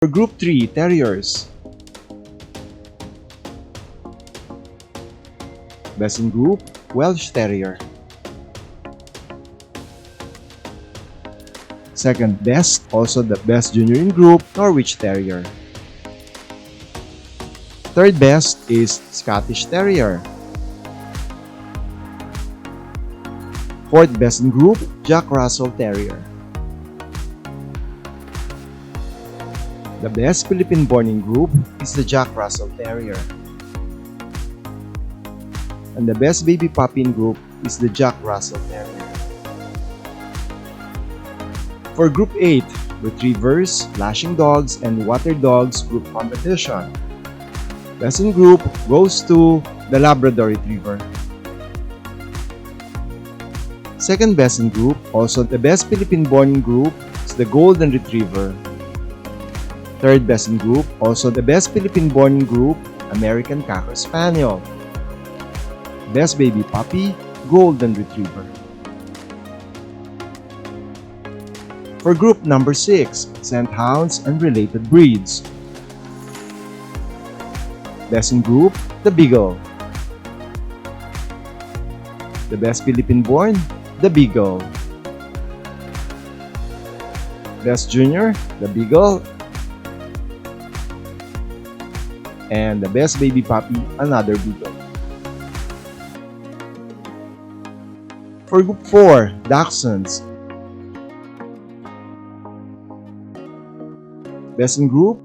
For Group 3, Terriers. Best in Group, Welsh Terrier. Second best, also the best junior in group, Norwich Terrier. Third best is Scottish Terrier. Fourth best in group, Jack Russell Terrier. The best Philippine-born in group is the Jack Russell Terrier. And the best baby puppy in group is the Jack Russell Terrier. For Group 8, Retrievers, Flashing Dogs, and Water Dogs group competition. Best in group goes to the Labrador Retriever. Second best in group, also the best Philippine-born in group, is the Golden Retriever. Third best in group, also the best Philippine-born in group, American Cocker Spaniel. Best baby puppy, Golden Retriever. For group number 6, Scent Hounds and related breeds. Best in group, the Beagle. The best Philippine-born, the Beagle. Best junior, the Beagle. And the best baby puppy, another Beagle. For Group 4, Dachshunds. Best in group,